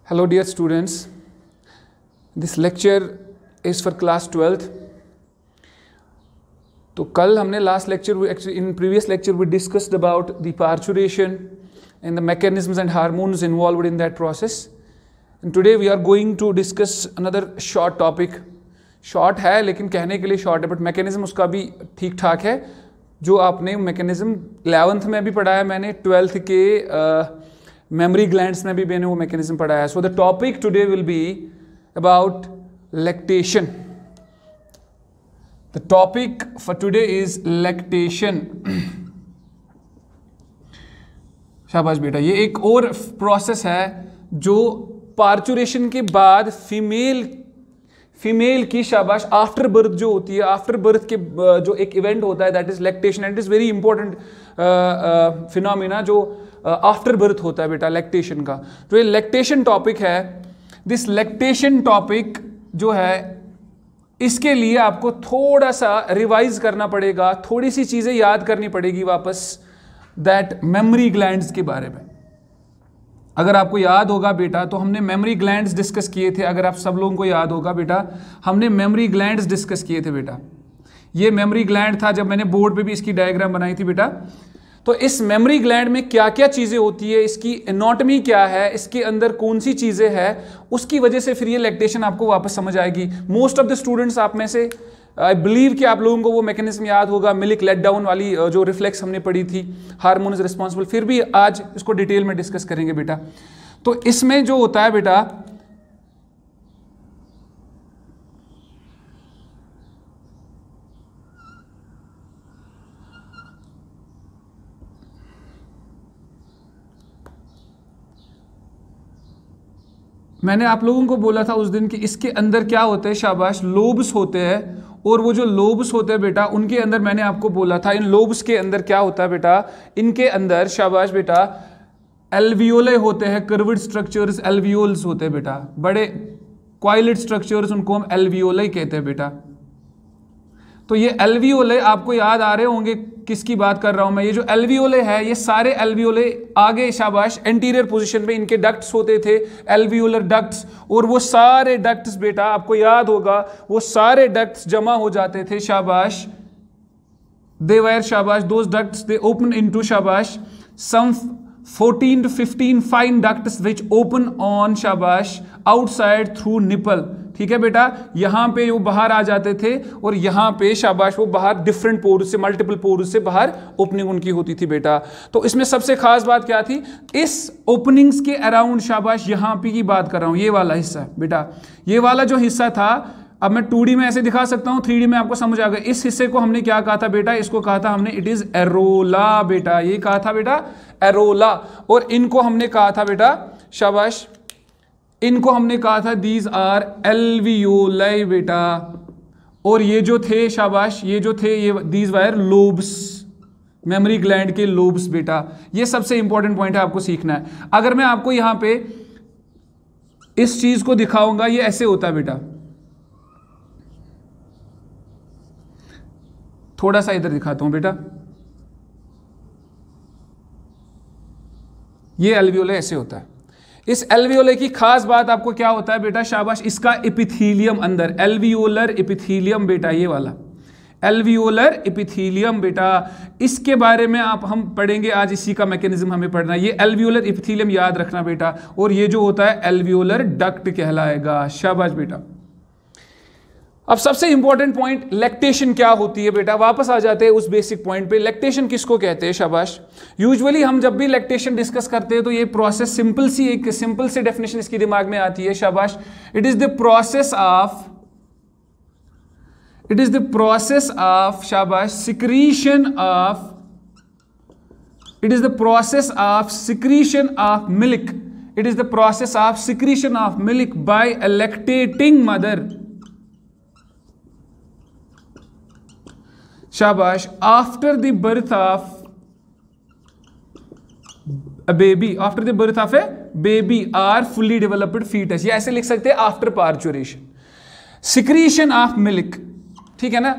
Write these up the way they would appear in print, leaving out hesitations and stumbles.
Hello dear students, this lecture is for class 12th. तो कल हमने last lecture, actually in previous lecture we discussed about the parturition and the mechanisms and hormones involved in that process. And today we are going to discuss another short topic. Short है लेकिन कहने के लिए short है, but mechanism उसका भी ठीक ठाक है. जो आपने mechanism 11th में भी पढ़ा है, मैंने 12th के memory glands में भी मैंने वो mechanism पढ़ा है. So the topic today will be about lactation. The topic for today is lactation. शाबाश बेटा, ये एक और प्रोसेस है जो पार्चुरेशन के बाद फीमेल की शाबाश आफ्टर बर्थ जो होती है, आफ्टर बर्थ के जो एक इवेंट होता है that is lactation. And it is very important phenomena जो आफ्टर बर्थ होता है बेटा लैक्टेशन का. तो ये लैक्टेशन टॉपिक है. दिस लैक्टेशन टॉपिक जो है इसके लिए आपको थोड़ा सा रिवाइज करना पड़ेगा, थोड़ी सी चीजें याद करनी पड़ेगी वापस दैट मेमोरी ग्लैंड्स के बारे में. अगर आपको याद होगा बेटा तो हमने मेमोरी ग्लैंड्स डिस्कस किए थे. अगर आप सब लोगों को याद होगा बेटा, हमने मेमोरी ग्लैंड्स डिस्कस किए थे बेटा. ये मेमोरी ग्लैंड था, जब मैंने बोर्ड पे भी इसकी डायग्राम बनाई थी बेटा. तो इस मेमोरी ग्लैंड में क्या क्या चीजें होती है, इसकी एनाटॉमी क्या है, इसके अंदर कौन सी चीजें हैं, उसकी वजह से फिर ये लैक्टेशन आपको वापस समझ आएगी. मोस्ट ऑफ द स्टूडेंट्स आप में से आई बिलीव कि आप लोगों को वो मैकेनिज्म याद होगा, मिल्क लेट डाउन वाली जो रिफ्लेक्स हमने पढ़ी थी, हार्मोन रिस्पॉन्सिबल. फिर भी आज इसको डिटेल में डिस्कस करेंगे बेटा. तो इसमें जो होता है बेटा, मैंने आप लोगों को बोला था उस दिन कि इसके अंदर क्या होते हैं शाबाश, लोब्स होते हैं. और वो जो लोब्स होते हैं बेटा, उनके अंदर मैंने आपको बोला था इन लोब्स के अंदर क्या होता है बेटा, इनके अंदर शाबाश बेटा एल्वियोले होते हैं, कर्व्ड स्ट्रक्चर्स एल्वियोल्स होते हैं बेटा. बड़े क्वाइलेट स्ट्रक्चर्स, उनको हम एल्वियोले कहते हैं बेटा. तो ये एल्वियोले आपको याद आ रहे होंगे किसकी बात कर रहा हूं मैं. ये जो एल्वियोले है, ये सारे एल्वियोले आगे शाबाश एंटीरियर पोजीशन पे इनके डक्ट्स होते थे, एल्वियोलर डक्ट्स. और वो सारे डक्ट्स बेटा आपको याद होगा, वो सारे डक्ट्स जमा हो जाते थे शाबाश. दे वर शाबाश those ducts they open into शाबाश सम 14 to 15 fine ducts which open on शाबाश outside through nipple. ठीक है बेटा, यहां पे वो बाहर आ जाते थे और यहां पे शाबाश वो बाहर डिफरेंट पोर्स से, मल्टीपल पोर्स से बाहर ओपनिंग उनकी होती थी बेटा. तो इसमें सबसे खास बात क्या थी, इस ओपनिंग्स के अराउंड शाबाश यहां पे की बात कर रहा हूं, ये वाला हिस्सा बेटा. ये वाला जो हिस्सा था, अब मैं 2D में ऐसे दिखा सकता हूं, 3D में आपको समझ आ गया. इस हिस्से को हमने क्या कहा था बेटा, इसको कहा था हमने इट इज एरोला बेटा. ये कहा था बेटा एरोला. और इनको हमने कहा था बेटा शाबाश, इनको हमने कहा था दीज आर एल्वियोलाई बेटा. और ये जो थे शाबाश, ये जो थे ये these wire lobes, memory gland के लोब्स बेटा. ये सबसे इंपॉर्टेंट पॉइंट है, आपको सीखना है. अगर मैं आपको यहां पे इस चीज को दिखाऊंगा, ये ऐसे होता है बेटा. थोड़ा सा इधर दिखाता हूं बेटा, ये एल्वियोले ऐसे होता है. इस एल्वियोले की खास बात आपको क्या होता है बेटा शाबाश, इसका एपिथेलियम अंदर, एल्वियोलर एपिथेलियम बेटा, ये वाला एल्वियोलर एपिथेलियम बेटा. इसके बारे में हम पढ़ेंगे आज, इसी का मैकेनिज्म हमें पढ़ना है. ये एल्वियोलर एपिथेलियम याद रखना बेटा. और ये जो होता है एल्वियोलर डक्ट कहलाएगा. शाबाश बेटा. अब सबसे इंपॉर्टेंट पॉइंट, लैक्टेशन क्या होती है बेटा. वापस आ जाते हैं उस बेसिक पॉइंट पे. लैक्टेशन किसको कहते हैं शाबाश. यूजुअली हम जब भी लैक्टेशन डिस्कस करते हैं तो ये प्रोसेस सिंपल सी डेफिनेशन इसकी दिमाग में आती है शाबाश. It is the process of शाबाश secretion of milk. It is the process of secretion of milk by a lactating mother शाबाश after the birth of a baby are fully developed foetus. ये ऐसे लिख सकते हैं after parturition, secretion of milk. ठीक है ना.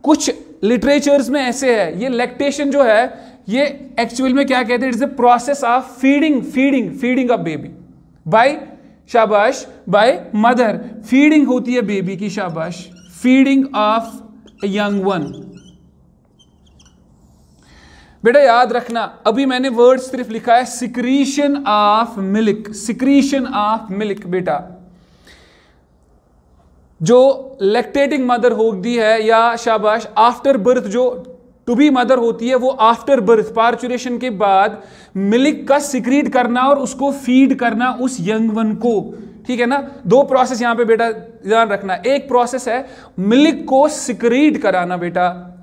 कुछ लिटरेचर्स में ऐसे है, ये लैक्टेशन जो है ये एक्चुअल में क्या कहते हैं, it's the process of feeding of baby by शाबाश बाय मदर, फीडिंग होती है बेबी की, शाबाश, फीडिंग ऑफ यंग वन। बेटा याद रखना, अभी मैंने वर्ड सिर्फ लिखा है secretion of milk, secretion of milk. बेटा जो लैक्टेटिंग मदर होती है या शाबाश आफ्टर बर्थ जो टू बी मदर होती है, वो आफ्टर बर्थ पार्चुरेशन के बाद मिल्क का सिक्रीट करना और उसको फीड करना उस यंग वन को, ठीक है ना। दो प्रोसेस यहां पे बेटा ध्यान रखना, एक प्रोसेस है मिल्क को सिक्रीट कराना, बेटा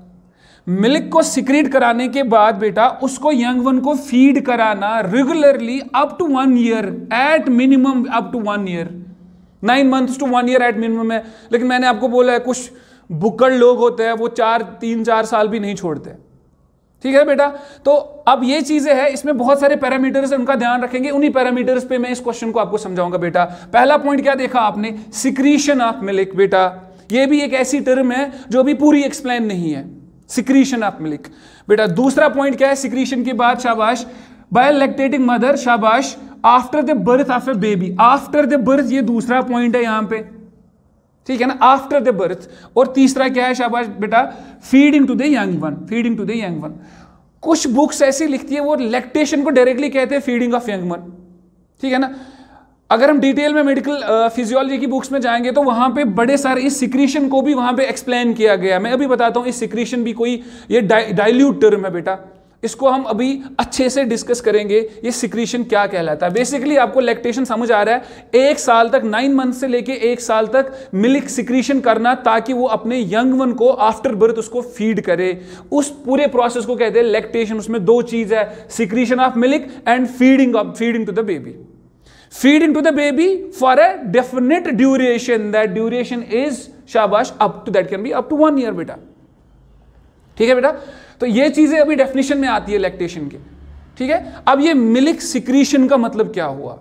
मिल्क को सिक्रीट कराने के बाद बेटा उसको यंग वन को फीड कराना regularly up to 1 year, at minimum up to 1 year, 9 months to 1 year at minimum है। लेकिन मैंने आपको बोला है कुछ बुक्कड़ लोग होते हैं वो 3-4 साल भी नहीं छोड़ते, ठीक है बेटा। तो अब ये चीजें हैं, इसमें बहुत सारे पैरामीटर्स हैं, उनका ध्यान रखेंगे, उन्हीं पैरामीटर्स पे मैं इस क्वेश्चन को आपको समझाऊंगा। बेटा पहला पॉइंट क्या देखा आपने, सिक्रीशन ऑफ मिल्क। बेटा ये भी एक ऐसी टर्म है जो अभी पूरी एक्सप्लेन नहीं है, सिक्रीशन ऑफ मिल्क। बेटा दूसरा पॉइंट क्या है, सिक्रीशन के बाद शाबाश बाय लैक्टेटिंग मदर, शाबाश after the birth of A baby, after the birth, ये दूसरा पॉइंट है यहां पे, ठीक है ना, आफ्टर द बर्थ। और तीसरा क्या है शाबाश बेटा, feeding to the young one, feeding to the young one. कुछ बुक्स ऐसी लिखती है वो लैक्टेशन को डायरेक्टली कहते हैं फीडिंग ऑफ यंग वन, ठीक है ना। अगर हम डिटेल में मेडिकल फिजियोलॉजी की बुक्स में जाएंगे तो वहां पे बड़े सारे इस सिक्रीशन को भी वहां पे एक्सप्लेन किया गया। मैं अभी बताता हूं, इस सिक्रीशन भी कोई ये डाइल्यूट टर्म है बेटा, इसको हम अभी अच्छे से डिस्कस करेंगे, ये सिक्रीशन क्या कहलाता है। बेसिकली आपको लैक्टेशन समझ आ रहा है, 1 साल तक 9 मंथ से लेके 1 साल तक मिल्क सिक्रीशन करना ताकि वो अपने यंग वन को आफ्टर बर्थ उसको फीड करे, उस पूरे प्रोसेस को कहते हैं लैक्टेशन। उसमें 2 चीज है, secretion of milk and feeding to the baby, feeding to the baby for a definite duration, that duration is शाबाश up to, that can be up to 1 year बेटा, ठीक है बेटा। तो ये चीजें अभी डेफिनेशन में आती है लैक्टेशन के, ठीक है। अब ये मिल्क सिक्रीशन का मतलब क्या हुआ,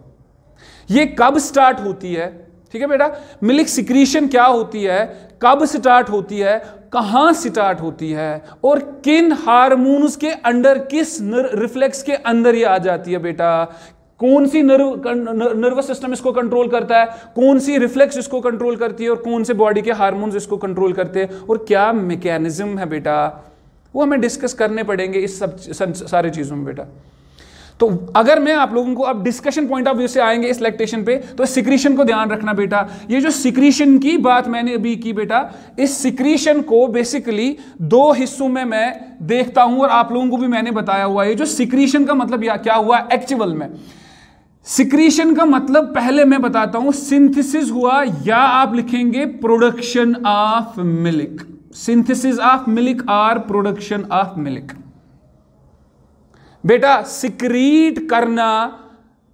ये कब स्टार्ट होती है, ठीक है बेटा। मिल्क सिक्रीशन क्या होती है, कब स्टार्ट होती है, कहां स्टार्ट होती है और किन हार्मोन्स के अंडर, किस रिफ्लेक्स के अंदर ये आ जाती है बेटा, कौन सी नर्वस सिस्टम इसको कंट्रोल करता है, कौन सी रिफ्लेक्स इसको कंट्रोल करती है और कौन से बॉडी के हार्मोन्स इसको कंट्रोल करते हैं और क्या मैकेनिज्म है बेटा, वो हमें डिस्कस करने पड़ेंगे इस सब सारे चीजों में बेटा। तो अगर मैं आप लोगों को अब डिस्कशन पॉइंट ऑफ व्यू से आएंगे इस लैक्टेशन पे, तो सिक्रीशन को ध्यान रखना बेटा। ये जो सिक्रीशन की बात मैंने अभी की बेटा, इस सिक्रीशन को बेसिकली 2 हिस्सों में मैं देखता हूं और आप लोगों को भी मैंने बताया हुआ है। जो सिक्रीशन का मतलब क्या हुआ एक्चुअल में, सिक्रीशन का मतलब पहले मैं बताता हूं, सिंथेसिस हुआ या आप लिखेंगे production of milk, synthesis of milk और प्रोडक्शन ऑफ मिल्क। बेटा सिक्रीट करना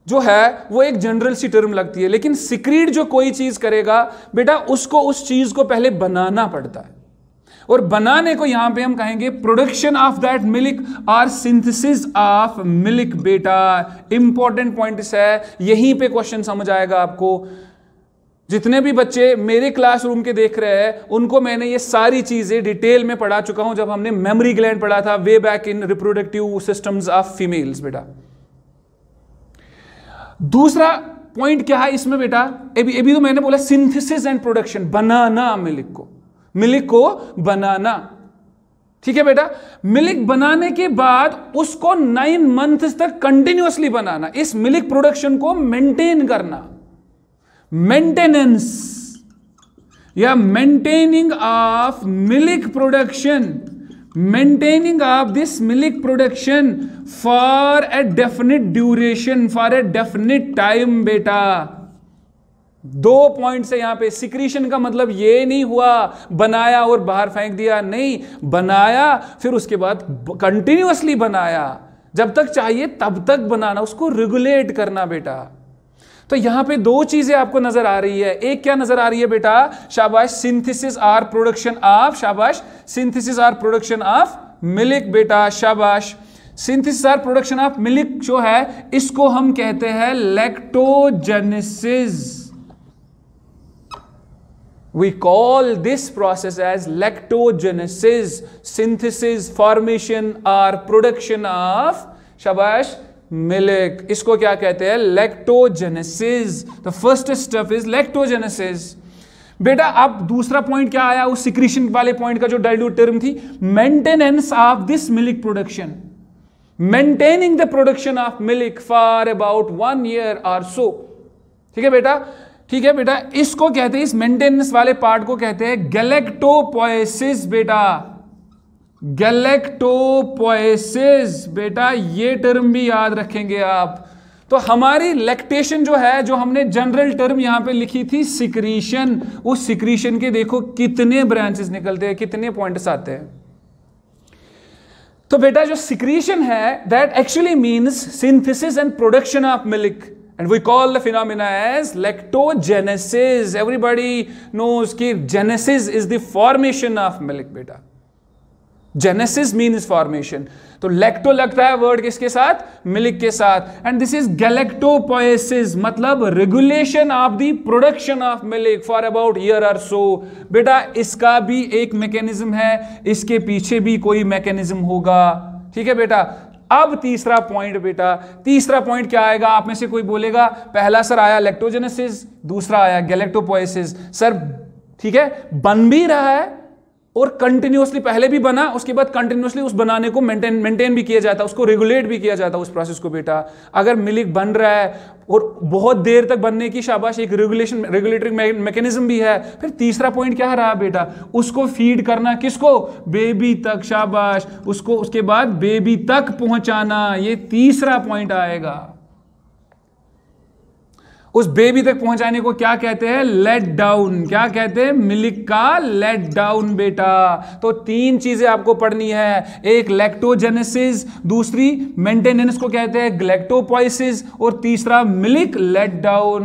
जो है वो एक जनरल सी टर्म लगती है, लेकिन सिक्रीट जो कोई चीज करेगा बेटा उसको उस चीज को पहले बनाना पड़ता है, और बनाने को यहां पे हम कहेंगे प्रोडक्शन ऑफ दैट मिल्क और सिंथेसिस ऑफ मिल्क। बेटा इंपॉर्टेंट पॉइंट्स है, यहीं पे क्वेश्चन समझ आएगा आपको। जितने भी बच्चे मेरे क्लासरूम के देख रहे हैं उनको मैंने ये सारी चीजें डिटेल में पढ़ा चुका हूं जब हमने मेमोरी ग्लैंड पढ़ा था way back in reproductive systems of females. बेटा दूसरा पॉइंट क्या है इसमें बेटा, अभी तो मैंने बोला synthesis and production, banana milk को बनाना, ठीक है बेटा। मिल्क बनाने के बाद उसको 9 मंथ्स तक कंटिन्यूअसली बनाना, इस मिल्क प्रोडक्शन को मेंटेन करना, मेंटेनेंस या maintaining of milk production, maintaining of this milk production for a definite duration, for a definite time. बेटा 2 पॉइंट्स है यहां पे। सिक्रीशन का मतलब ये नहीं हुआ बनाया और बाहर फेंक दिया, नहीं, बनाया फिर उसके बाद कंटिन्यूअसली बनाया, जब तक चाहिए तब तक बनाना, उसको रेगुलेट करना बेटा। तो यहां पे 2 चीजें आपको नजर आ रही है, एक क्या नजर आ रही है बेटा, शाबाश सिंथेसिस और प्रोडक्शन ऑफ, शाबाश सिंथेसिस और प्रोडक्शन ऑफ मिल्क। बेटा शाबाश, सिंथेसिस और प्रोडक्शन ऑफ मिल्क जो है इसको हम कहते हैं लैक्टोजेनेसिस। We call this process as lactogenesis, synthesis, formation or production of शाबाश मिल्क, इसको क्या कहते हैं? Lactogenesis. The first step is lactogenesis. बेटा अब दूसरा पॉइंट क्या आया उस सिक्रीशन वाले पॉइंट का जो डाइल्यूट टर्म थी? Maintenance of this milk production, maintaining the production of milk for about 1 year और सो। ठीक है बेटा, ठीक है बेटा, इसको कहते हैं, इस मेंटेनेंस वाले पार्ट को कहते हैं गैलेक्टोपोएसिस। बेटा गैलेक्टोपोएसिस, बेटा ये टर्म भी याद रखेंगे आप। तो हमारी लैक्टेशन जो है, जो हमने जनरल टर्म यहां पे लिखी थी सिक्रीशन, उस सिक्रीशन के देखो कितने ब्रांचेस निकलते हैं, कितने पॉइंट्स आते हैं। तो बेटा जो सिक्रीशन है that actually means synthesis and production of milk, and we call the phenomena as lactogenesis. Everybody knows कि genesis is the formation of milk बेटा, genesis means formation। तो lacto लगता है वर्ड किसके साथ? मिल्क के साथ। and this is galactopoiesis, मतलब regulation of the production of milk for about year or so। बेटा इसका भी एक मैकेनिज्म है, इसके पीछे भी कोई मैकेनिज्म होगा। ठीक है बेटा, अब तीसरा पॉइंट बेटा, तीसरा पॉइंट क्या आएगा? आप में से कोई बोलेगा पहला सर आया लैक्टोजेनेसिस, दूसरा आया गैलेक्टोपोएसिस। सर ठीक है, बन भी रहा है और कंटिन्यूअसली, पहले भी बना, उसके बाद कंटिन्यूअसली उस बनाने को मेंटेन भी किया जाता है, उसको रेगुलेट भी किया जाता है उस प्रोसेस को। बेटा अगर मिल्क बन रहा है और बहुत देर तक बनने की, शाबाश, एक रेगुलेटरी मैकेनिज्म भी है। फिर तीसरा पॉइंट क्या रहा बेटा? उसको फीड करना, किसको? बेबी तक, शाबाश, उसको उसके बाद बेबी तक पहुंचाना, ये तीसरा पॉइंट आएगा। उस बेबी तक पहुंचाने को क्या कहते हैं? Let down. क्या कहते हैं? मिल्क का लेट डाउन। बेटा तो तीन चीजें आपको पढ़नी है, एक लैक्टोजेनेसिस, दूसरी मेंटेनेंस को कहते हैं गैलेक्टोपोएसिस, और तीसरा मिल्क लेट डाउन।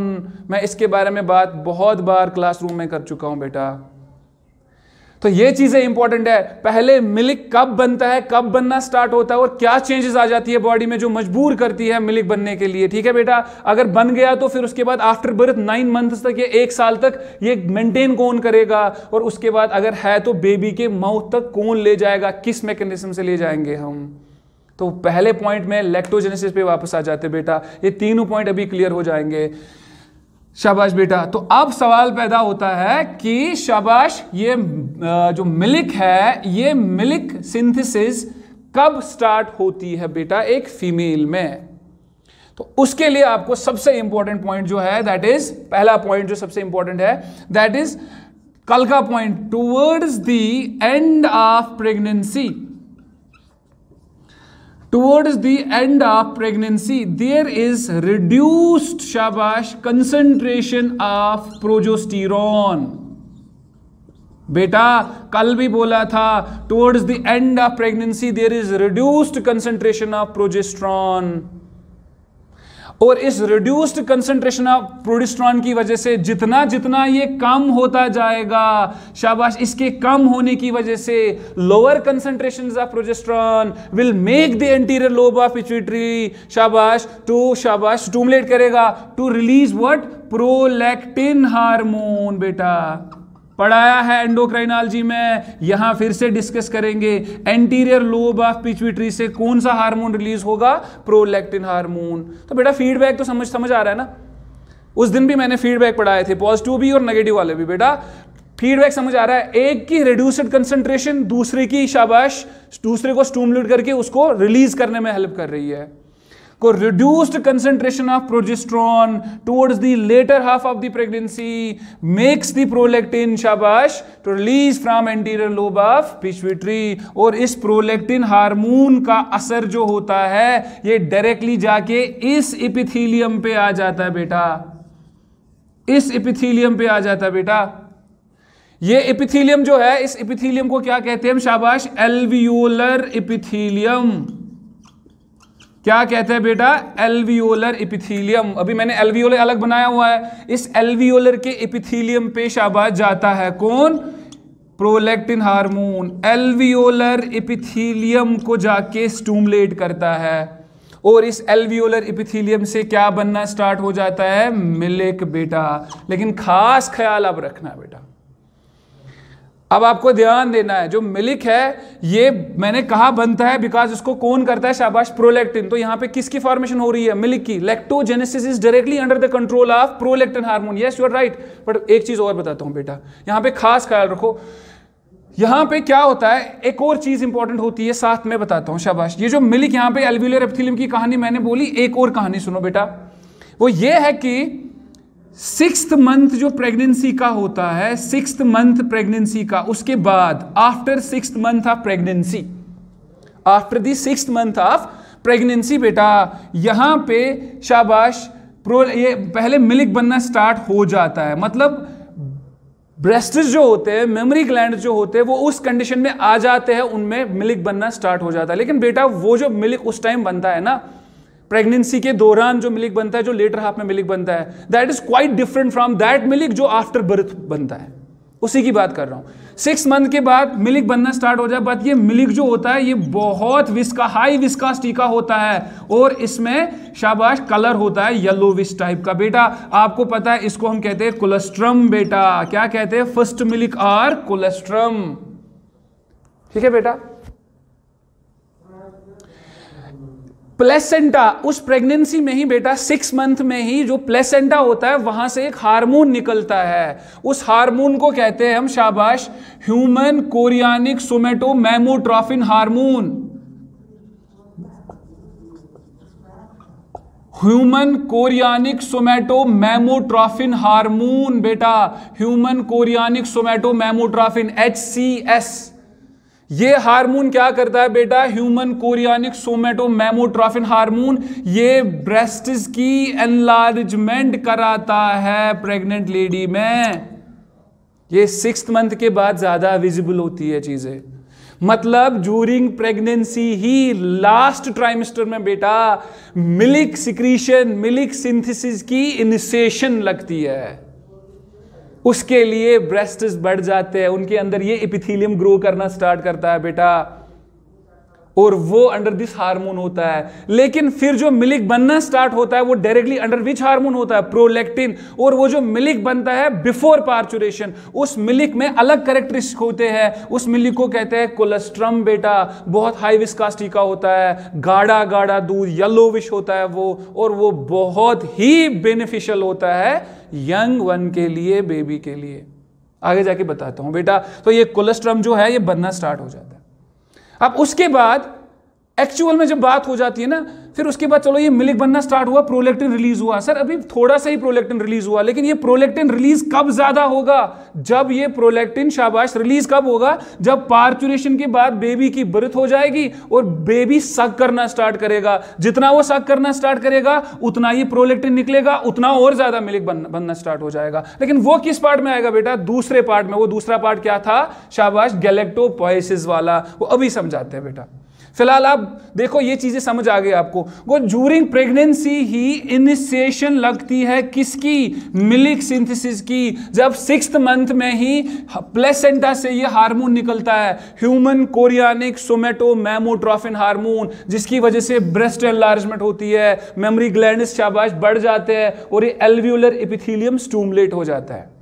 मैं इसके बारे में बात बहुत बार क्लासरूम में कर चुका हूं बेटा। तो ये चीजें इंपॉर्टेंट है, पहले मिल्क कब बनता है, कब बनना स्टार्ट होता है, और क्या चेंजेस आ जाती है बॉडी में जो मजबूर करती है मिल्क बनने के लिए। ठीक है बेटा, अगर बन गया तो फिर उसके बाद आफ्टर बर्थ 9 months तक, ये 1 साल तक ये मेंटेन कौन करेगा, और उसके बाद अगर है तो बेबी के माउथ तक कौन ले जाएगा, किस मैकेनिज्म से ले जाएंगे हम। तो पहले पॉइंट में लैक्टोजेनेसिस पे वापस आ जाते बेटा, ये तीनों पॉइंट अभी क्लियर हो जाएंगे। शाबाश बेटा। तो अब सवाल पैदा होता है कि शाबाश, ये जो मिल्क है, ये मिल्क सिंथेसिस कब स्टार्ट होती है बेटा एक फीमेल में? तो उसके लिए आपको सबसे इंपॉर्टेंट पॉइंट जो है, दैट इज, पहला पॉइंट जो सबसे इंपॉर्टेंट है, दैट इज कल का point, towards the end of pregnancy. Towards the end of pregnancy, there is reduced, shabash, concentration of progesterone। बेटा कल भी बोला था, towards the end of pregnancy there is reduced concentration of progesterone। और इस reduced concentration of progesterone की वजह से जितना जितना ये कम होता जाएगा, शाबाश, इसके कम होने की वजह से lower concentrations of progesterone will make the anterior lobe of pituitary, शाबाश, स्टिमुलेट करेगा to release what? Prolactin hormone. बेटा पढ़ाया है एंडोक्राइनोलॉजी में, यहां फिर से डिस्कस करेंगे। एंटीरियर लोब ऑफ पिट्यूटरी से कौन सा हार्मोन रिलीज होगा? Prolactin hormone. तो बेटा फीडबैक तो समझ आ रहा है ना? उस दिन भी मैंने फीडबैक पढ़ाए थे, पॉजिटिव भी और नेगेटिव वाले भी। बेटा फीडबैक समझ आ रहा है, एक की रिड्यूस्ड कंसंट्रेशन दूसरे की, शाबाश, दूसरे को स्टिमुलेट करके उसको रिलीज करने में हेल्प कर रही है। को reduced concentration of progesterone towards the later half of the pregnancy makes the prolactin, शाबाश, to release from anterior lobe of pituitary। और इस प्रोलैक्टिन हार्मोन का असर जो होता है ये डायरेक्टली जाके इस एपिथेलियम पे आ जाता है बेटा, इस एपिथेलियम पे आ जाता है बेटा। ये एपिथेलियम जो है, इस एपिथेलियम को क्या कहते हैं? शाबाश, एल्वियोलर एपिथेलियम। क्या कहते हैं बेटा? Alveolar epithelium. अभी मैंने एल्वियोलर अलग बनाया हुआ है, इस एल्वियोलर के एपिथेलियम पे शाबाश जाता है कौन? Prolactin hormone. एल्वियोलर एपिथेलियम को जाके स्टिमुलेट करता है और इस एल्वियोलर एपिथेलियम से क्या बनना स्टार्ट हो जाता है? मिल्क बेटा। लेकिन खास ख्याल अब रखना बेटा, अब आपको ध्यान देना है, जो मिल्क है ये मैंने कहा बनता है बिकॉज इसको कौन करता है, शाबाश, प्रोलैक्टिन। तो यहाँ पे किसकी फॉर्मेशन हो रही है, मिल्क की। Lactogenesis is directly under the control of prolactin hormone. Yes you are right. But एक चीज और बताता हूं बेटा, यहाँ पे खास ख्याल रखो। यहाँ पे क्या होता है, एक और चीज इंपॉर्टेंट होती है, साथ में बताता हूं, शाबाश। ये जो मिल्क यहाँ पे एल्वियोलर एपिथेलियम की कहानी मैंने बोली, एक और कहानी सुनो बेटा। वो ये है कि 6th मंथ जो प्रेगनेंसी का होता है, 6th मंथ प्रेगनेंसी का, उसके बाद after 6th month of pregnancy, after the 6th month of pregnancy बेटा, यहां पे शाबाश ये पहले मिल्क बनना स्टार्ट हो जाता है। मतलब ब्रेस्ट्स जो होते हैं, मेमोरी ग्लैंड जो होते हैं, वो उस कंडीशन में आ जाते हैं, उनमें मिल्क बनना स्टार्ट हो जाता है। लेकिन बेटा वो जो मिल्क उस टाइम बनता है ना, प्रेगनेंसी के दौरान जो मिल्क बनता है, जो लेटर हाफ में मिल्क बनता है, that is quite different from that milk जो आफ्टर बर्थ बनता है। उसी की बात कर रहा हूं। 6 मंथ के बाद मिल्क बनना स्टार्ट हो जाए, बट ये मिल्क जो होता है ये बहुत हाई विस्कासिटी का होता है, और इसमें शाबाश कलर होता है येलोविश टाइप का। बेटा आपको पता है इसको हम कहते हैं कोलेस्ट्रम। बेटा क्या कहते हैं, फर्स्ट मिल्क और कोलेस्ट्रम। ठीक है बेटा। प्लेसेंटा, उस प्रेगनेंसी में ही बेटा 6 मंथ में ही जो प्लेसेंटा होता है वहां से एक हार्मोन निकलता है। उस हार्मोन को कहते हैं हम शाबाश human chorionic somatomammotropin hormone. Human chorionic somatomammotropin hormone बेटा, ह्यूमन कोरियानिक सोमेटोमेमोट्रोफिन HCS। ये हार्मोन क्या करता है बेटा, ह्यूमन कोरियानिक सोमेटोमेमोट्रोफिन हार्मोन, ये ब्रेस्ट्स की एनलार्जमेंट कराता है प्रेग्नेंट लेडी में। ये 6th मंथ के बाद ज्यादा विजिबल होती है चीजें। मतलब ड्यूरिंग प्रेगनेंसी ही लास्ट ट्राइमेस्टर में बेटा मिल्क सिक्रीशन, मिल्क सिंथेसिस की इनिशिएशन लगती है। उसके लिए ब्रेस्ट्स बढ़ जाते हैं, उनके अंदर ये एपिथेलियम ग्रो करना स्टार्ट करता है बेटा, और वो अंडर दिस हार्मोन होता है। लेकिन फिर जो मिल्क बनना स्टार्ट होता है वो डायरेक्टली अंडर विच हार्मोन होता है, प्रोलैक्टिन। और वो जो मिल्क बनता है बिफोर पार्चुरेशन, उस मिल्क में अलग कैरेक्टरिस्टिक होते हैं। उस मिल्क को कहते हैं कोलेस्ट्रम बेटा। बहुत हाई विस्कासिटी का होता है, गाढ़ा गाढ़ा दूध, येलोविश होता है वो, और वो बहुत ही बेनिफिशियल होता है यंग वन के लिए, बेबी के लिए। आगे जाके बताता हूं बेटा। तो ये कोलेस्ट्रम जो है ये बनना स्टार्ट हो जाता है। अब उसके बाद एक्चुअल में जब बात हो जाती है ना, फिर उसके बाद चलो ये मिल्क बनना स्टार्ट हुआ, प्रोलैक्टिन रिलीज हुआ। सर अभी थोड़ा सा ही प्रोलैक्टिन रिलीज हुआ, लेकिन ये प्रोलैक्टिन रिलीज कब ज्यादा होगा, जब ये प्रोलैक्टिन शाबाश रिलीज कब होगा, जब पार्चुरेशन के बाद बेबी की बर्थ हो जाएगी और बेबी सक करना स्टार्ट करेगा। जितना वो सक करना स्टार्ट करेगा उतना ये प्रोलैक्टिन निकलेगा, उतना और ज्यादा मिल्क बनना स्टार्ट हो जाएगा। लेकिन वो किस पार्ट में आएगा बेटा, दूसरे पार्ट में। वो दूसरा पार्ट क्या था, शाबाश गैलेक्टोपोएसिस वाला, वो अभी समझाते हैं बेटा। फिलहाल आप देखो ये चीजें समझ आ गई आपको। वो ड्यूरिंग प्रेगनेंसी ही इनिशिएशन लगती है किसकी, मिल्क सिंथेसिस की। जब 6th मंथ में ही प्लेसेंटा से ये हार्मोन निकलता है, ह्यूमन कोरियानिक सोमेटोमेमोट्रोफिन हार्मोन, जिसकी वजह से ब्रेस्ट एनलार्जमेंट होती है, मेमोरी ग्लैंड्स शाबाश बढ़ जाते हैं, और ये एल्वियोलर एपिथेलियम स्टिमुलेट हो जाता है।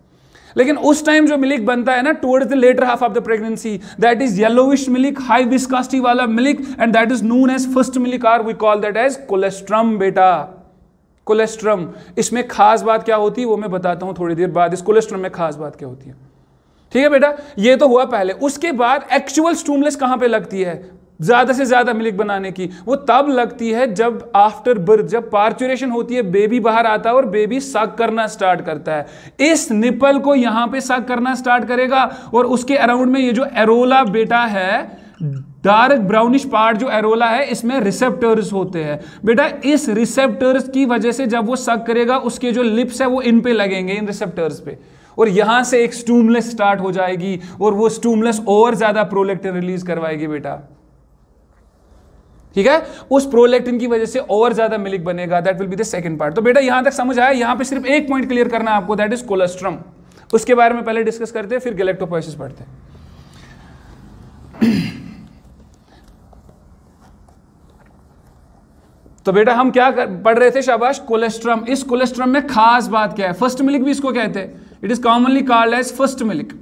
लेकिन उस टाइम जो मिल्क बनता है ना, towards the later half of the pregnancy, that is yellowish milk, high viscosity वाला milk, and that is known as first milk, और we call that as colostrum बेटा। कोलेस्ट्रम। इसमें खास बात क्या होती है वो मैं बताता हूं थोड़ी देर बाद। इस कोलेस्ट्रम में खास बात क्या होती है, ठीक है बेटा। ये तो हुआ पहले। उसके बाद एक्चुअल स्टिमुलस कहां पे लगती है ज्यादा से ज्यादा मिल्क बनाने की, वो तब लगती है जब आफ्टर बर्थ, जब पार्चुरेशन होती है, बेबी बाहर आता है और बेबी सक करना स्टार्ट करता है। इस निपल को यहां पे सक करना स्टार्ट करेगा, और उसके अराउंड में ये जो एरोला बेटा है, डार्क ब्राउनिश पार्ट जो एरोला है, इसमें रिसेप्टर्स होते हैं बेटा। इस रिसेप्टर्स की वजह से जब वो सक करेगा, उसके जो लिप्स है वो इन पे लगेंगे, इन रिसेप्टर्स पे, और यहां से एक स्टिमुलस स्टार्ट हो जाएगी, और वो स्टिमुलस और ज्यादा प्रोलैक्टिन रिलीज करवाएगी बेटा। ठीक है, उस प्रोलैक्टिन की वजह से और ज्यादा मिल्क बनेगा। That will be the second part. तो बेटा यहां तक समझ आया। यहां पे सिर्फ एक पॉइंट क्लियर करना है आपको, दैट इज कोलेस्ट्रम। उसके बारे में पहले डिस्कस करते हैं, फिर गैलेक्टोपोएसिस पढ़ते हैं। तो बेटा हम क्या पढ़ रहे थे, शाबाश कोलेस्ट्रम। इस कोलेस्ट्रम में खास बात क्या है, फर्स्ट मिल्क भी इसको कहते हैं, it is commonly called as first milk.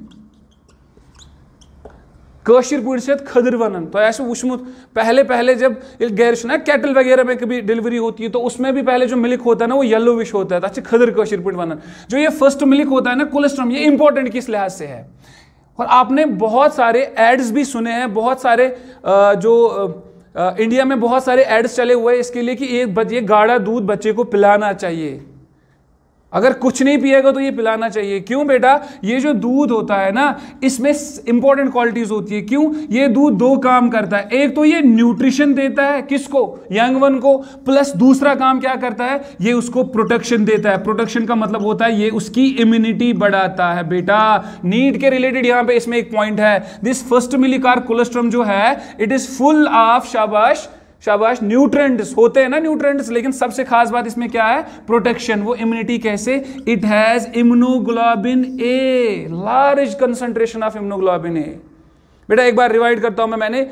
कशिर पीड़ खदर वन तो ऐसे वुचमुत पहले जब गैर ना कैटल वगैरह में कभी डिलीवरी होती है तो उसमें भी पहले जो मिल्क होता है ना वो येलोविश होता है, तो खदर कशिर पीड़ वन। जो ये फर्स्ट मिल्क होता है ना कोलेस्ट्रॉम, ये इंपॉर्टेंट किस लिहाज से है। और आपने बहुत सारे एड्स भी सुने हैं, बहुत सारे इंडिया में बहुत सारे एड्स चले हुए इसके लिए कि ये गाढ़ा दूध बच्चे को पिलाना चाहिए, अगर कुछ नहीं पिएगा तो ये पिलाना चाहिए। क्यों बेटा, ये जो दूध होता है ना इसमें इंपॉर्टेंट क्वालिटीज होती है। क्यों, ये दूध दो काम करता है, एक तो ये न्यूट्रिशन देता है किसको, यंग वन को, प्लस दूसरा काम क्या करता है, ये उसको प्रोटेक्शन देता है। प्रोटेक्शन का मतलब होता है ये उसकी इम्यूनिटी बढ़ाता है। बेटा नीट के रिलेटेड यहां पे इसमें एक पॉइंट है, दिस फर्स्ट मिलिकार कोलेस्ट्रॉम जो है इट इज फुल ऑफ शाबाश न्यूट्रेंट्स होते हैं ना, न्यूट्रेंट्स, लेकिन सबसे खास बात इसमें क्या है, प्रोटेक्शन। वो इम्यूनिटी कैसे, it has immunoglobulin A, large concentration of immunoglobulin A. बेटा एक बार रिवाइड करता हूं मैंने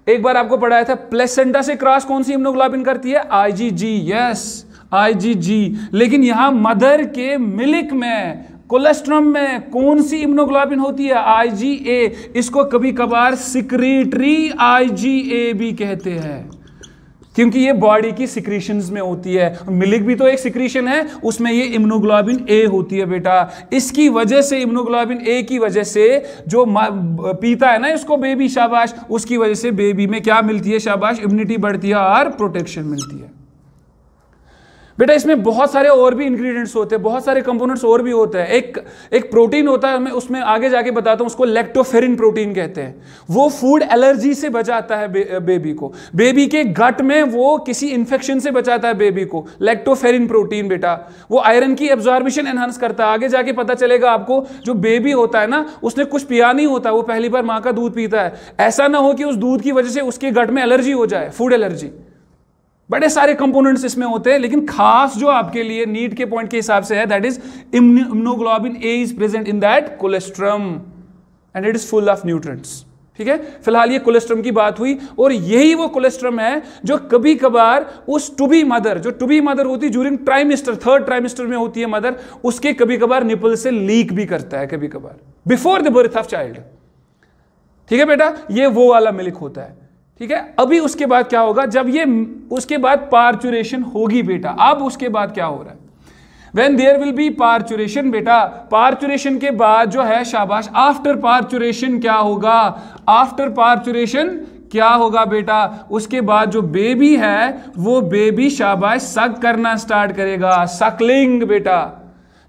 एक बार आपको पढ़ाया था, प्लेसेंटा से क्रॉस कौन सी इम्यूनोग्लोबिन करती है, आईजीजी, यस आईजीजी। लेकिन यहां मदर के मिल्क में कोलेस्ट्रॉम में कौन सी इम्यूनोग्लोबिन होती है, आईजीए। इसको कभी कभार सिक्रीटरी आईजीए भी कहते हैं, क्योंकि ये बॉडी की सिक्रीशंस में होती है। मिल्क भी तो एक सिक्रीशन है, उसमें ये इम्यूनोग्लोबिन ए होती है बेटा। इसकी वजह से इम्यूनोग्लोबिन ए की वजह से जो पीता है ना इसको बेबी, शाबाश, उसकी वजह से बेबी में क्या मिलती है, शाबाश, इम्यूनिटी बढ़ती है और प्रोटेक्शन मिलती है। बेटा इसमें बहुत सारे और भी इंग्रेडिएंट्स होते हैं, बहुत सारे कंपोनेंट्स और भी होते हैं। एक प्रोटीन होता है, मैं उसमें आगे जाके बताता हूं, उसको लैक्टोफेरिन प्रोटीन कहते हैं। वो फूड एलर्जी से बचाता है बेबी को, बेबी के गट में वो किसी इंफेक्शन से बचाता है बेबी को। लैक्टोफेरिन प्रोटीन बेटा वो आयरन की एब्जॉर्बिशन एनहांस करता है। आगे जाके पता चलेगा आपको, जो बेबी होता है ना उसने कुछ पिया नहीं होता, वो पहली बार माँ का दूध पीता है, ऐसा ना हो कि उस दूध की वजह से उसके गट में एलर्जी हो जाए, फूड एलर्जी। बड़े सारे कंपोनेंट्स इसमें होते हैं, लेकिन खास जो आपके लिए नीट के पॉइंट के हिसाब से है, that is immunoglobulin A is present in that colostrum and it is full of nutrients. ठीक है, फिलहाल ये कोलेस्ट्रम की बात हुई, और यही वो कोलेस्ट्रम है जो कभी कभार उस टू बी मदर, जो टू बी मदर होती है ड्यूरिंग ट्राइमेस्टर, थर्ड ट्राइमेस्टर में होती है मदर, उसके कभी कभार निपल से लीक भी करता है, कभी कभार before the birth of child. ठीक है बेटा, ये वो वाला मिल्क होता है। ठीक है, अभी उसके बाद क्या होगा, जब ये उसके बाद पार्चुरेशन होगी बेटा। अब उसके बाद क्या हो रहा है, When there will be parturition बेटा, पार्चुरेशन के बाद जो है, शाबाश, आफ्टर पार्चुरेशन क्या होगा, आफ्टर पार्चुरेशन क्या होगा बेटा, उसके बाद जो बेबी है वो बेबी शाबाश सक करना स्टार्ट करेगा, सकलिंग बेटा।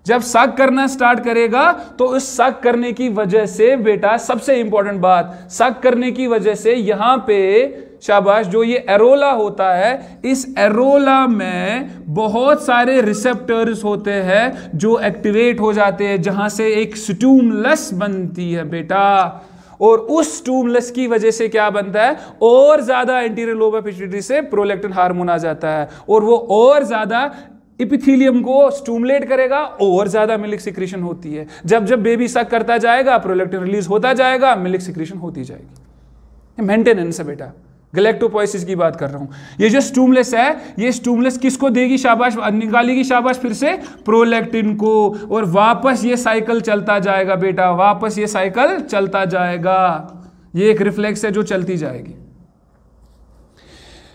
जब सक करना स्टार्ट करेगा तो उस सक करने की वजह से बेटा, सबसे इंपॉर्टेंट बात, सक करने की वजह से यहां पे शाबाश जो ये एरोला होता है, इस एरोला में बहुत सारे रिसेप्टर्स होते हैं जो एक्टिवेट हो जाते हैं, जहां से एक स्टूमुलस बनती है बेटा। और उस स्टूमुलस की वजह से क्या बनता है, और ज्यादा एंटीरियर लोब ऑफ पिट्यूटरी से प्रोलैक्टिन हार्मोन आ जाता है, और वो और ज्यादा इपिथेलियम को स्टूमुलेट करेगा, और ज्यादा मिल्क सिक्रीशन होती है। जब जब बेबी सक करता जाएगा प्रोलैक्टिन रिलीज होता जाएगा, मिल्क सिक्रीशन होती जाएगी। मेंटेनेंस है बेटा, गैलेक्टोपोएसिस की बात कर रहा हूं। ये जो स्टूमुलस है, ये स्टूमुलस किसको देगी, शाबाश, निकालेगी शाबाश फिर से प्रोलैक्टिन को, और वापस ये साइकिल चलता जाएगा बेटा, वापस ये साइकिल चलता जाएगा। ये एक रिफ्लेक्स है जो चलती जाएगी।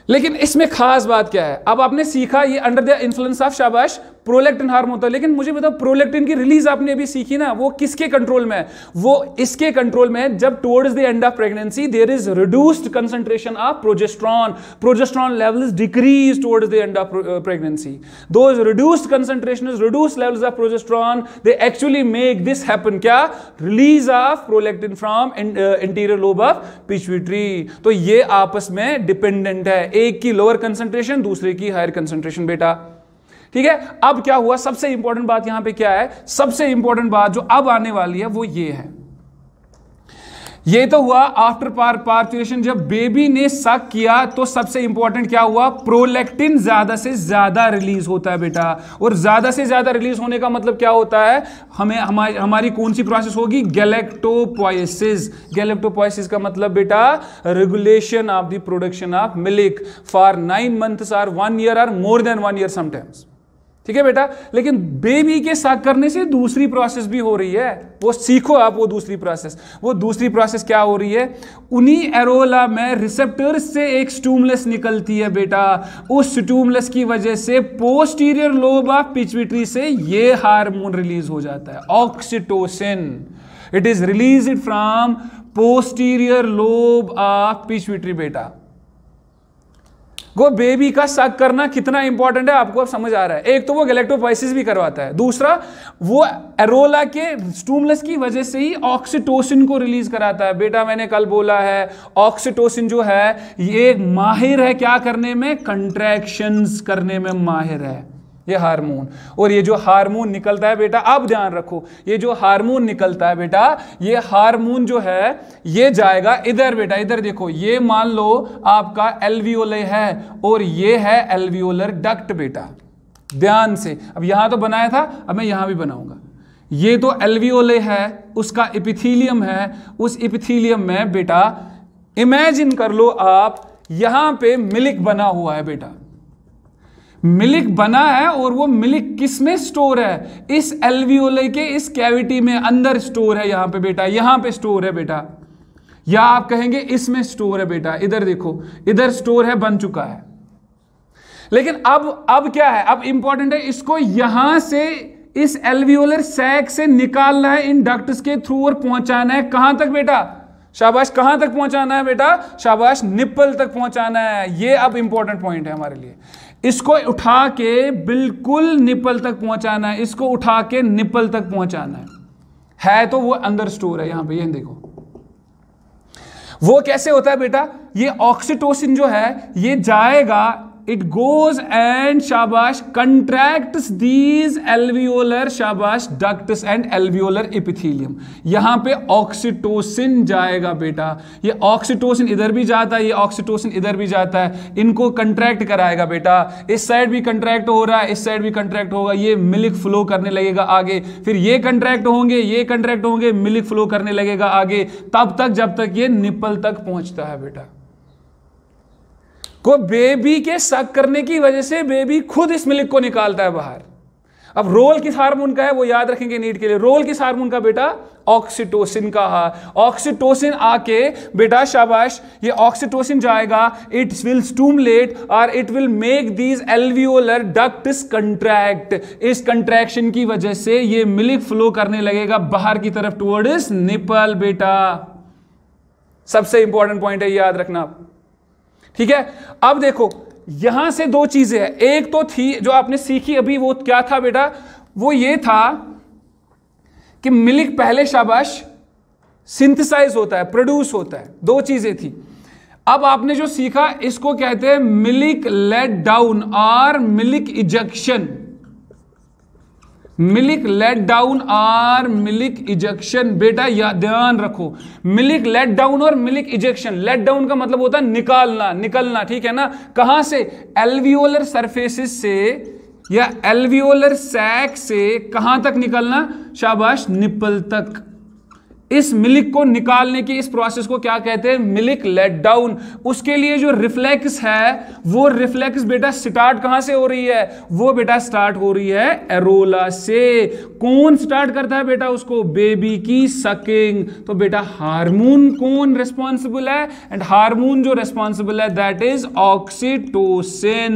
लेकिन इसमें खास बात क्या है, अब आपने सीखा ये अंडर द इन्फ्लुएंस ऑफ शाबाश प्रोलैक्टिन हार्मोन होता है, लेकिन मुझे बताओ प्रोलैक्टिन की रिलीज आपने अभी सीखी ना, वो किसके कंट्रोल में है, वो इसके कंट्रोल में है। जब towards the end of pregnancy there is reduced concentration of progesterone, progesterone levels decrease towards the end of pregnancy. Those reduced concentration, reduced levels of progesterone, they actually make this happen, क्या, release of prolactin from anterior lobe of pituitary. तो ये आपस में dependent है, एक की lower concentration, दूसरे की हायर कंसंट्रेशन बेटा। ठीक है, अब क्या हुआ, सबसे इंपॉर्टेंट बात यहां पे क्या है, सबसे इंपॉर्टेंट बात जो अब आने वाली है वो ये है। ये तो हुआ आफ्टर पार्चुरेशन, जब बेबी ने सक किया तो सबसे इंपॉर्टेंट क्या हुआ, प्रोलैक्टिन ज्यादा से ज्यादा रिलीज होता है बेटा। और ज्यादा से ज्यादा रिलीज होने का मतलब क्या होता है, हमारी कौन सी प्रोसेस होगी, गैलेक्टोपोएसिस। गैलेक्टोपोएसिस का मतलब बेटा regulation of the production of milk for 9 months और 1 year और मोर देन 1 year समटाइम्स। ठीक है बेटा। लेकिन बेबी के साथ करने से दूसरी प्रोसेस भी हो रही है, वो सीखो आप वो दूसरी प्रोसेस। वो दूसरी प्रोसेस क्या हो रही है, उन्हीं एरोला में रिसेप्टर्स से एक स्टिमुलस निकलती है बेटा, उस स्टिमुलस की वजह से पोस्टीरियर लोब ऑफ पिट्यूटरी से ये हार्मोन रिलीज हो जाता है, oxytocin. It is released from posterior lobe of pituitary बेटा। वो बेबी का सक करना कितना इंपॉर्टेंट है आपको अब समझ आ रहा है। एक तो वो गैलेक्टोपोएसिस भी करवाता है, दूसरा वो एरोला के स्टिमुलस की वजह से ही ऑक्सीटोसिन को रिलीज कराता है बेटा। मैंने कल बोला है ऑक्सीटोसिन जो है ये माहिर है क्या करने में, कंट्रैक्शंस करने में माहिर है ये हार्मोन। और ये जो हार्मोन निकलता है बेटा, अब ध्यान रखो, ये जो हार्मोन निकलता है बेटा, ये हार्मोन जो है ये जाएगा इधर बेटा, इधर देखो, ये मान लो आपका एल्वियोले है और ये है एल्वियोलर डक्ट बेटा, ध्यान से। अब यहां तो बनाया था, अब मैं यहां भी बनाऊंगा। ये तो एल्वियोले है, उसका एपिथेलियम है, उस एपिथेलियम में बेटा इमेजिन कर लो आप, यहां पे मिल्क बना हुआ है बेटा, मिल्क बना है और वो मिल्क किस में स्टोर है, इस एल्वियोले के इस कैविटी में अंदर स्टोर है यहां पे बेटा, यहां पे स्टोर है बेटा, या आप कहेंगे इसमें स्टोर है बेटा, इधर देखो, इधर स्टोर है, बन चुका है। लेकिन अब क्या है, अब इंपॉर्टेंट है, इसको यहां से इस एल्वियोलर सैक से निकालना है, इन डक्ट्स के थ्रू, और पहुंचाना है कहां तक बेटा, शाबाश, कहां तक पहुंचाना है बेटा, शाबाश, निप्पल तक पहुंचाना है। ये अब इंपॉर्टेंट पॉइंट है हमारे लिए। इसको उठा के बिल्कुल निप्पल तक पहुंचाना है, इसको उठा के निप्पल तक पहुंचाना है तो वो अंदर स्टोर है यहां पे, ये देखो। वो कैसे होता है बेटा, ये ऑक्सीटोसिन जो है ये जाएगा, इट गोज एंड शाबाश कंट्रैक्ट्स दीज एल्वियोलर शाबाश डक्ट्स एंड एल्वियोलर एपिथेलियम। यहां पे ऑक्सीटोसिन जाएगा बेटा, ये ऑक्सीटोसिन इधर भी जाता है, ये ऑक्सीटोसिन इधर भी जाता है, इनको कंट्रैक्ट कराएगा बेटा, इस साइड भी कंट्रैक्ट हो रहा है, इस साइड भी कंट्रैक्ट होगा, ये मिल्क फ्लो करने लगेगा आगे, फिर ये कंट्रैक्ट होंगे, ये कंट्रैक्ट होंगे, मिल्क फ्लो करने लगेगा आगे, तब तक जब तक ये निप्पल तक पहुंचता है बेटा। को बेबी के सक करने की वजह से बेबी खुद इस मिल्क को निकालता है बाहर। अब रोल किस हार्मोन का है वो याद रखेंगे नीट के लिए, रोल किस हार्मोन का बेटा, ऑक्सीटोसिन का। ऑक्सीटोसिन आके बेटा शाबाश, ये ऑक्सीटोसिन जाएगा, इट विल स्टिमुलेट और it will make these alveolar ducts contract. इस कंट्रैक्शन की वजह से ये मिल्क फ्लो करने लगेगा बाहर की तरफ टुवर्ड्स निपल बेटा। सबसे इंपॉर्टेंट पॉइंट है, याद रखना, ठीक है। अब देखो यहां से दो चीजें हैं, एक तो थी जो आपने सीखी अभी, वो क्या था बेटा, वो ये था कि मिल्क पहले शाबाश सिंथेसाइज होता है, प्रोड्यूस होता है, दो चीजें थी। अब आपने जो सीखा इसको कहते हैं मिल्क लेट डाउन और milk ejection. Milk let down और मिल्क इजेक्शन बेटा, या ध्यान रखो, मिल्क लेट डाउन और मिल्क इजेक्शन। लेट डाउन का मतलब होता है निकालना, निकलना, ठीक है ना, कहां से, एल्वियोलर सरफेसेस से या एल्वियोलर सैक से कहां तक निकलना, शाबाश, निप्पल तक। इस मिल्क को निकालने की इस प्रोसेस को क्या कहते हैं, मिल्क लेट डाउन। उसके लिए जो रिफ्लेक्स है, वो रिफ्लेक्स बेटा स्टार्ट कहां से हो रही है, वो बेटा स्टार्ट हो रही है एरोला से। कौन स्टार्ट करता है बेटा उसको, बेबी की सकिंग। तो बेटा हार्मोन कौन रिस्पॉन्सिबल है, एंड हार्मोन जो रिस्पॉन्सिबल है दैट इज ऑक्सीटोसिन।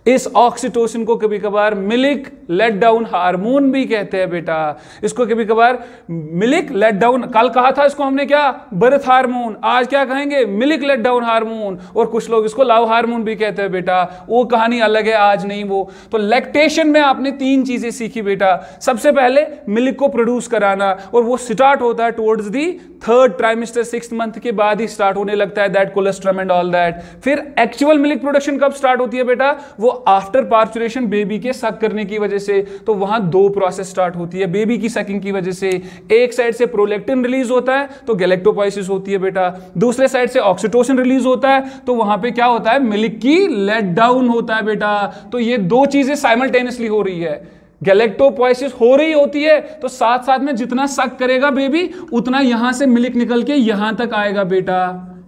इस ऑक्सीटोसिन को कभी कभार मिल्क लेट डाउन हार्मोन भी कहते हैं बेटा, इसको कभी कभार मिल्क लेट डाउन, कल कहा था इसको हमने क्या, बर्थ हार्मोन, आज क्या कहेंगे, मिल्क लेट डाउन हार्मोन, और कुछ लोग इसको लव हार्मोन भी कहते हैं बेटा, वो कहानी अलग है, आज नहीं वो। तो लैक्टेशन में आपने तीन चीजें सीखी बेटा। सबसे पहले मिल्क को प्रोड्यूस कराना, और वो स्टार्ट होता है towards the third trimester, 6th month के बाद ही स्टार्ट होने लगता है, that colostrum and all that. फिर एक्चुअल मिल्क प्रोडक्शन कब स्टार्ट होती है बेटा, वो आफ्टर पार्चुरेशन, बेबी के सक करने की वजह से। तो वहां दो प्रोसेस स्टार्ट होती है बेबी की सकिंग की वजह से। एक साइड से प्रोलैक्टिन रिलीज होता है तो गैलेक्टोपोएसिस होती है बेटा, दूसरे साइड से ऑक्सीटोसिन रिलीज होता है तो वहां पे क्या होता है, मिल्क की लेट डाउन होता है बेटा। तो ये दो चीजें साइमल्टेनियसली हो रही है, गैलेक्टोपोएसिस हो रही होती है तो साथ साथ में जितना सक करेगा बेबी उतना यहां से मिल्क निकल के यहां तक आएगा बेटा।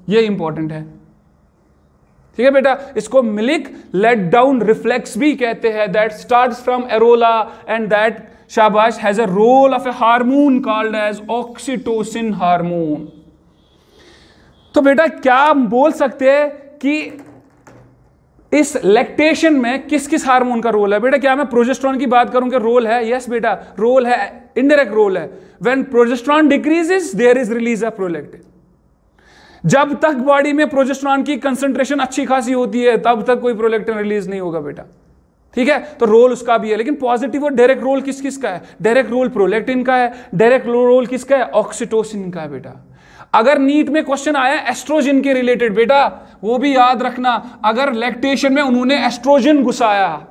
ये इंपॉर्टेंट है। ठीक है बेटा, इसको मिल्क लेट डाउन रिफ्लेक्स भी कहते हैं, that starts from areola and that शाबाश has a role of a hormone called as oxytocin hormone. तो बेटा क्या हम बोल सकते हैं कि इस लैक्टेशन में किस किस हार्मोन का रोल है? बेटा क्या मैं प्रोजेस्टेरॉन की बात करूं कि रोल है? यस बेटा, रोल है, इनडायरेक्ट रोल है। When progesterone decreases there is release of prolactin. जब तक बॉडी में प्रोजेस्टेरॉन की कंसंट्रेशन अच्छी खासी होती है तब तक कोई प्रोलैक्टिन रिलीज नहीं होगा बेटा, ठीक है। तो रोल उसका भी है, लेकिन पॉजिटिव और डायरेक्ट रोल किस किस का है? डायरेक्ट रोल प्रोलैक्टिन का है, डायरेक्ट रोल किसका है? ऑक्सीटोसिन का है बेटा। अगर नीट में क्वेश्चन आया एस्ट्रोजन के रिलेटेड बेटा, वो भी याद रखना, अगर लैक्टेशन में उन्होंने एस्ट्रोजन घुसाया,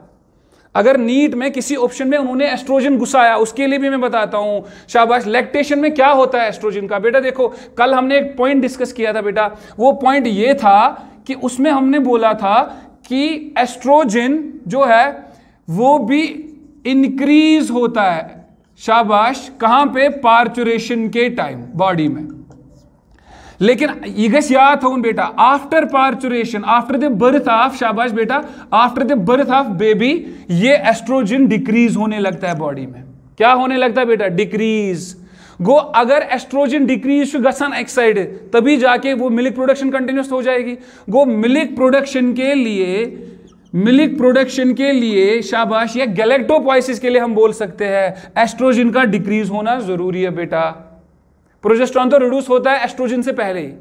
अगर नीट में किसी ऑप्शन में उन्होंने एस्ट्रोजन घुसाया, उसके लिए भी मैं बताता हूं। शाबाश, लैक्टेशन में क्या होता है एस्ट्रोजन का? बेटा देखो, कल हमने एक पॉइंट डिस्कस किया था बेटा, वो पॉइंट ये था कि उसमें हमने बोला था कि एस्ट्रोजन जो है वो भी इंक्रीज होता है, शाबाश, कहां पे? पार्चुरेशन के टाइम बॉडी में। लेकिन ये गस याद हो बेटा, after parturition, after the birth of, शाबाश बेटा, after the birth of baby, ये एस्ट्रोजन डिक्रीज होने लगता है बॉडी में। क्या होने लगता है बेटा? डिक्रीज। गो अगर एस्ट्रोजन डिक्रीज गसन एक्साइड, तभी जाके वो मिल्क प्रोडक्शन कंटिन्यूस हो जाएगी। गो मिल्क प्रोडक्शन के लिए शाबाश, या गैलेक्टोपोइसिस के लिए हम बोल सकते हैं एस्ट्रोजन का डिक्रीज होना जरूरी है बेटा। प्रोजेस्टेरॉन तो रिड्यूस होता है एस्ट्रोजन से पहले ही,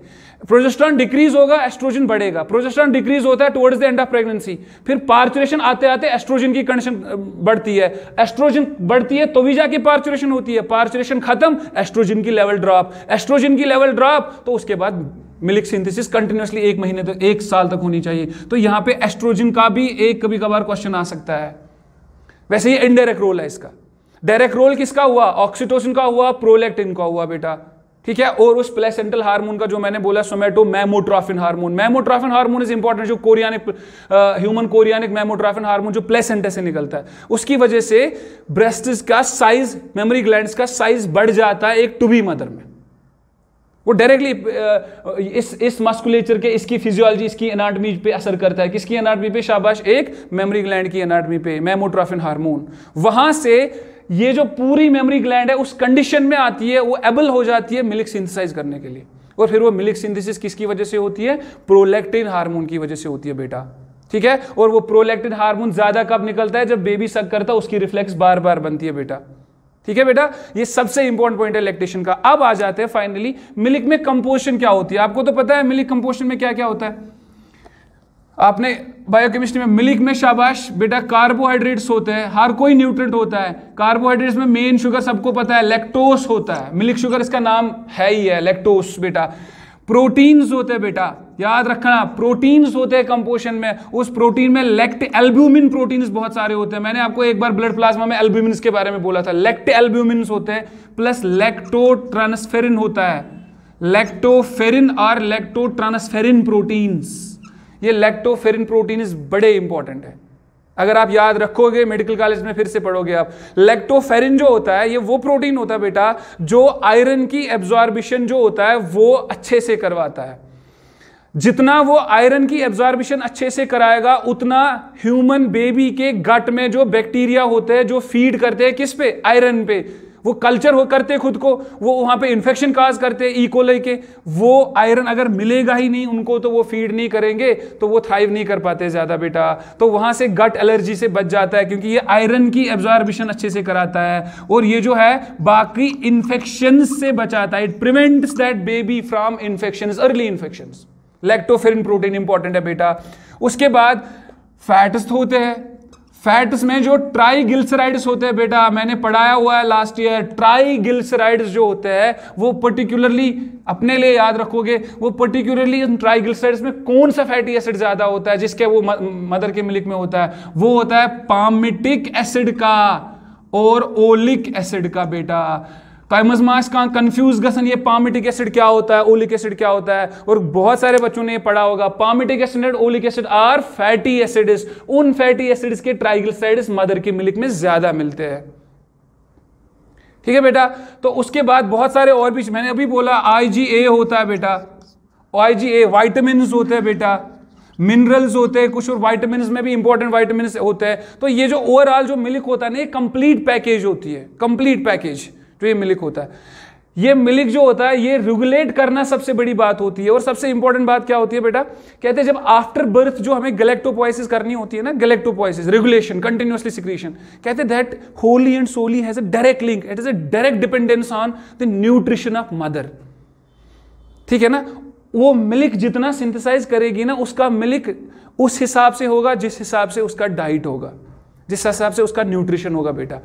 प्रोजेस्टेरॉन डिक्रीज होगा, एस्ट्रोजन बढ़ेगा। प्रोजेस्टेरॉन डिक्रीज होता है towards the end of pregnancy, फिर पार्चुरेशन आते आते एस्ट्रोजन की कंडीशन बढ़ती है, एस्ट्रोजन बढ़ती है तो भी जाके पार्चुरेशन होती है, पार्चुरेशन खत्म, एस्ट्रोजन की लेवल ड्रॉप, एस्ट्रोजन की लेवल ड्रॉप, तो उसके बाद मिल्क सिंथेसिस कंटिन्यूसली 1 महीने तक, 1 साल तक होनी चाहिए। तो यहां पे एस्ट्रोजन का भी एक कभी कभार क्वेश्चन आ सकता है। वैसे ये इनडायरेक्ट रोल है इसका। डायरेक्ट रोल किसका हुआ? ऑक्सीटोसिन का हुआ, प्रोलैक्टिन का हुआ बेटा, ठीक है। और उस प्लेसेंटल हार्मोन का जो मैंने बोला somatomammotropin hormone, mammotropin hormone is important, जो chorionic human chorionic mammotropin hormone जो प्लेसेंटा से निकलता है, उसकी वजह से ब्रेस्ट्स का साइज, मेमोरी ग्लैंड्स का साइज बढ़ जाता है एक टू बी मदर में। वो डायरेक्टली इस मस्कुलेचर के, इसकी फिजियोलॉजी, इसकी एनाटॉमी पे असर करता है। किसकी एनाटॉमी पे? शाबाश, एक मेमोरी ग्लैंड की एनाटॉमी पे, मेमोट्रोफिन हार्मोन। वहां से ये जो पूरी मेमोरी ग्लैंड है उस कंडीशन में आती है, वो एबल हो जाती है मिल्क सिंथेसाइज करने के लिए। और फिर वो मिल्क सिंथेसिस किसकी वजह से होती है? प्रोलैक्टिन हार्मोन की वजह से होती है बेटा, ठीक है। और वो प्रोलैक्टिन हार्मोन ज्यादा कब निकलता है? जब बेबी सक करता है, उसकी रिफ्लेक्स बार बार बनती है बेटा, ठीक है बेटा। ये सबसे इंपॉर्टेंट पॉइंट है लैक्टेशन का। अब आ जाते हैं फाइनली मिल्क में कंपोजिशन क्या होती है। आपको तो पता है मिल्क कंपोजिशन में क्या क्या होता है, आपने बायोकेमिस्ट्री में मिल्क में शाबाश बेटा कार्बोहाइड्रेट्स होते हैं, हर कोई न्यूट्रिएंट होता है। कार्बोहाइड्रेट्स में मेन शुगर सबको पता है लैक्टोस होता है, मिल्क शुगर इसका नाम है ही है लैक्टोस बेटा। प्रोटीन्स होते हैं बेटा, याद रखना, प्रोटीन्स होते हैं कंपोजिशन में। उस प्रोटीन में लैक्ट एल्ब्यूमिन प्रोटीन्स बहुत सारे होते हैं। मैंने आपको एक बार ब्लड प्लाज्मा में एल्ब्यूमिन के बारे में बोला था, लैक्ट एल्ब्यूमिन होते हैं, प्लस लैक्टोट्रांसफेरिन होता है, लैक्टोफेरिन और लैक्टोट्रांसफेरिन प्रोटीन्स। ये लैक्टोफेरिन प्रोटीन बड़े इंपॉर्टेंट है, अगर आप याद रखोगे मेडिकल कॉलेज में फिर से पढ़ोगे आप। लैक्टोफेरिन जो होता है ये वो प्रोटीन होता है बेटा जो आयरन की एब्जॉर्बिशन जो होता है वो अच्छे से करवाता है। जितना वो आयरन की एब्जॉर्बिशन अच्छे से कराएगा उतना ह्यूमन बेबी के गट में जो बैक्टीरिया होते हैं जो फीड करते हैं किस पे? आयरन पे। वो कल्चर हो करते खुद को, वो वहां पे इन्फेक्शन काज करते हैं इकोलाई के। वो आयरन अगर मिलेगा ही नहीं उनको तो वो फीड नहीं करेंगे, तो वो थ्राइव नहीं कर पाते ज्यादा बेटा। तो वहां से गट एलर्जी से बच जाता है क्योंकि ये आयरन की एब्जॉर्बिशन अच्छे से कराता है और ये जो है बाकी इन्फेक्शन से बचाता है। It prevents that baby from infections, early infections. Lactoferrin protein important है बेटा। उसके बाद फैट्स होते हैं, फैट्स में जो ट्राइग्लिसराइड्स होते हैं बेटा, मैंने पढ़ाया हुआ है लास्ट ईयर। ट्राइग्लिसराइड्स जो होते हैं वो पर्टिकुलरली अपने लिए याद रखोगे, वो पर्टिकुलरली ट्राइग्लिसराइड्स में कौन सा फैटी एसिड ज्यादा होता है जिसके वो मदर के मिल्क में होता है? वो होता है पामिटिक एसिड का और ओलिक एसिड का बेटा। काइमस का कंफ्यूज गसन ये पामिटिक एसिड क्या होता है, ओलिक एसिड क्या होता है, और बहुत सारे बच्चों ने ये पढ़ा होगा। Palmitic acid and oleic acid are fatty acids. उन फैटी एसिड्स के ट्राइग्लिसराइड्स मदर के मिल्क में ज्यादा मिलते हैं, ठीक है बेटा। तो उसके बाद बहुत सारे और भी मैंने अभी बोला, IgA होता है बेटा, IgA विटामिन होते हैं बेटा। मिनरल्स होते हैं कुछ, और वाइटामिन में भी इंपॉर्टेंट वाइटामिन होते हैं। तो ये जो ओवरऑल जो मिल्क होता है ना, ये कंप्लीट पैकेज होती है, कंप्लीट पैकेज जो ये मिल्क होता है। ये मिल्क जो होता है ये रेगुलेट करना सबसे बड़ी बात होती है। और सबसे इंपॉर्टेंट बात क्या होती है बेटा, कहते हैं जब आफ्टर बर्थ जो हमें गैलेक्टोपोएसिस करनी होती है ना, गैलेक्टोपोएसिस रेगुलेशन, कंटिन्यूअसली सिक्रीशन, कहते हैं that wholly and solely has a direct link, it is a direct dependence on the nutrition of mother. ठीक है ना, वो मिल्क जितना सिंथेसाइज करेगी ना, उसका मिल्क उस हिसाब से होगा जिस हिसाब से उसका डाइट होगा, जिस हिसाब से उसका न्यूट्रिशन होगा बेटा।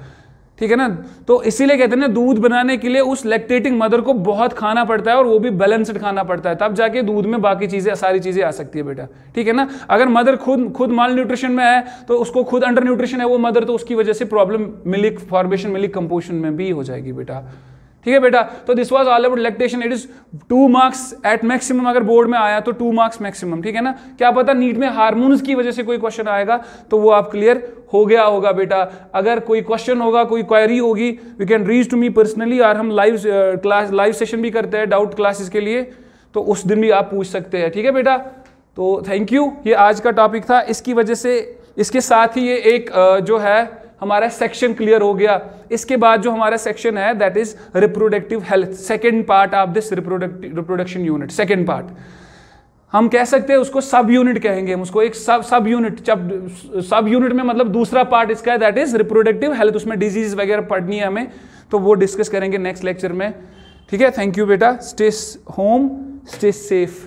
ठीक है ना, तो इसीलिए कहते हैं ना दूध बनाने के लिए उस लैक्टेटिंग मदर को बहुत खाना पड़ता है, और वो भी बैलेंस्ड खाना पड़ता है, तब जाके दूध में बाकी चीजें, सारी चीजें आ सकती है बेटा। ठीक है ना, अगर मदर खुद माल न्यूट्रिशन में है तो उसको खुद अंडर न्यूट्रिशन है वो मदर, तो उसकी वजह से problem milk formation, milk composition में भी हो जाएगी बेटा। ठीक है बेटा, तो this was all about lactation. It is 2 marks at maximum, अगर बोर्ड में आया तो 2 मार्क्स मैक्सिमम। ठीक है ना, क्या पता नीट में हार्मोन्स की वजह से कोई क्वेश्चन आएगा तो वो आप क्लियर हो गया होगा बेटा। अगर कोई क्वेश्चन होगा, कोई क्वेरी होगी, you can reach to me personally, और हम लाइव सेशन भी करते हैं डाउट क्लासेस के लिए, तो उस दिन भी आप पूछ सकते हैं। ठीक है बेटा, तो थैंक यू, ये आज का टॉपिक था। इसकी वजह से, इसके साथ ही ये एक जो है हमारा सेक्शन क्लियर हो गया। इसके बाद जो हमारा सेक्शन है that is reproductive health, second part of this reproduction unit, second part. हम कह सकते हैं उसको सब यूनिट कहेंगे, हम उसको एक सब यूनिट, सब यूनिट में मतलब दूसरा पार्ट इसका है दैट इज रिप्रोडक्टिव हेल्थ। उसमें डिजीज वगैरह पढ़नी है हमें, तो वो डिस्कस करेंगे नेक्स्ट लेक्चर में। ठीक है, थैंक यू बेटा, स्टे होम, स्टे सेफ।